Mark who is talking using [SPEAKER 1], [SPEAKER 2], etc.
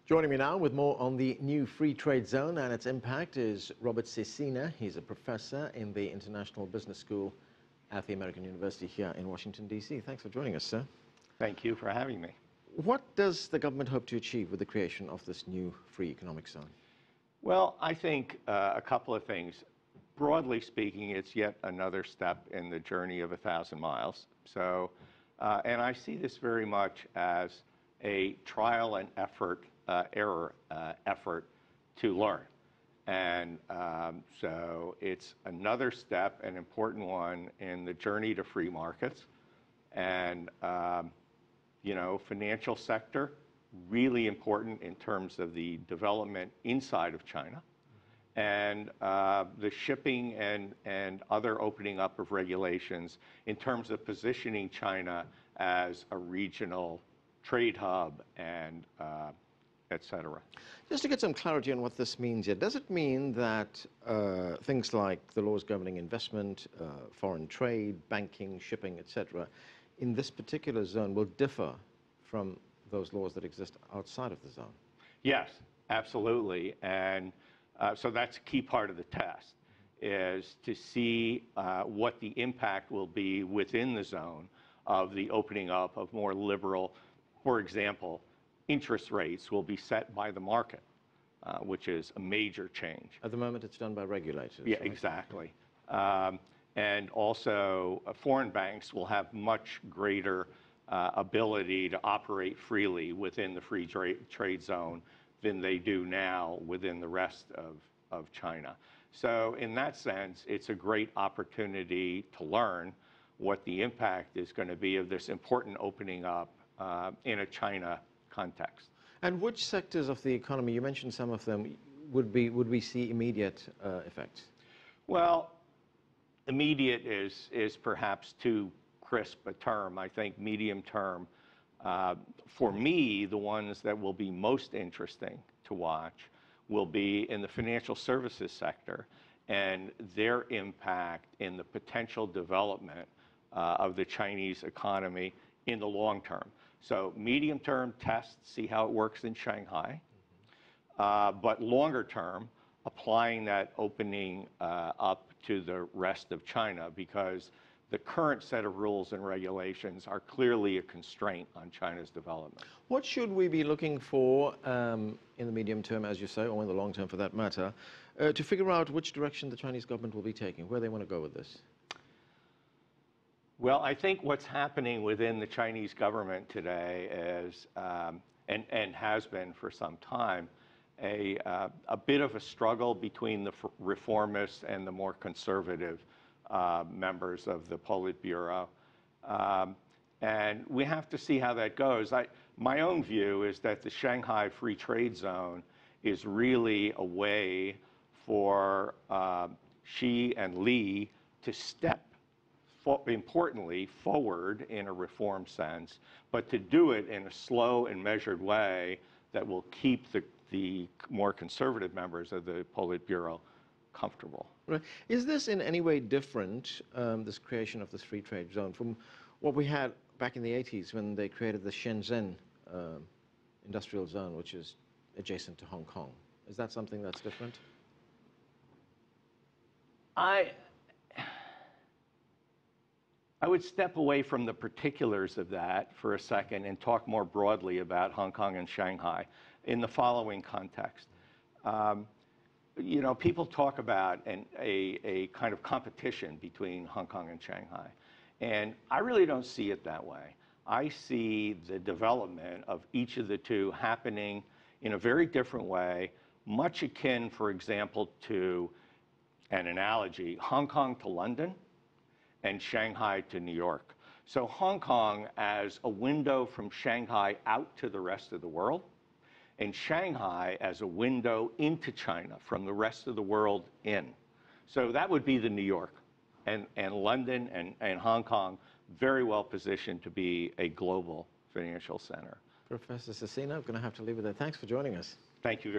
[SPEAKER 1] Joining me now with more on the new free trade zone and its impact is Robert Sicina. He's a professor in the International Business School at the American University here in Washington, D.C. Thanks for joining us, sir.
[SPEAKER 2] Thank you for having me.
[SPEAKER 1] What does the government hope to achieve with the creation of this new free economic zone?
[SPEAKER 2] Well, I think a couple of things. Broadly speaking, it's yet another step in the journey of 1,000 miles. So, and I see this very much as a trial and error effort to learn. And so it's another step, an important one in the journey to free markets. And, you know, financial sector, really important in terms of the development inside of China. And the shipping and other opening up of regulations in terms of positioning China as a regional trade hub and et cetera.
[SPEAKER 1] Just to get some clarity on what this means here, does it mean that things like the laws governing investment, foreign trade, banking, shipping, et cetera, in this particular zone will differ from those laws that exist outside of the zone?
[SPEAKER 2] Yes, absolutely. And so that's a key part of the test, is to see what the impact will be within the zone of the opening up of more liberal. For example, interest rates will be set by the market, which is a major change.
[SPEAKER 1] At the moment, it's done by regulators.
[SPEAKER 2] Yeah,
[SPEAKER 1] right?
[SPEAKER 2] exactly. And also, foreign banks will have much greater ability to operate freely within the free trade zone than they do now within the rest of China. So in that sense, it's a great opportunity to learn what the impact is going to be of this important opening up in a China context.
[SPEAKER 1] And which sectors of the economy, you mentioned some of them, would we see immediate effects?
[SPEAKER 2] Well, immediate is perhaps too crisp a term. I think medium term. For me, the ones that will be most interesting to watch will be in the financial services sector and their impact in the potential development of the Chinese economy in the long term. So medium term, test, see how it works in Shanghai. But longer term, applying that opening up to the rest of China, because the current set of rules and regulations are clearly a constraint on China's development.
[SPEAKER 1] What should we be looking for in the medium term, as you say, or in the long term for that matter, to figure out which direction the Chinese government will be taking, where they want to go with this?
[SPEAKER 2] Well, I think what's happening within the Chinese government today is, and has been for some time, a bit of a struggle between the reformists and the more conservative members of the Politburo. And we have to see how that goes. My own view is that the Shanghai Free Trade Zone is really a way for Xi and Li to step, importantly, forward in a reform sense, but to do it in a slow and measured way that will keep the more conservative members of the Politburo comfortable.
[SPEAKER 1] Right. Is this in any way different, this creation of this free trade zone, from what we had back in the 80s when they created the Shenzhen industrial zone, which is adjacent to Hong Kong? Is that something that's different?
[SPEAKER 2] I would step away from the particulars of that for a second and talk more broadly about Hong Kong and Shanghai in the following context. You know, people talk about a kind of competition between Hong Kong and Shanghai, and I really don't see it that way. I see the development of each of the two happening in a very different way, much akin, for example, to an analogy, Hong Kong to London and Shanghai to New York. So Hong Kong as a window from Shanghai out to the rest of the world, and Shanghai as a window into China from the rest of the world in. So that would be the New York. And London and Hong Kong very well positioned to be a global financial center.
[SPEAKER 1] Professor Sicina, I'm going to have to leave it there. Thanks for joining us.
[SPEAKER 2] Thank you very much.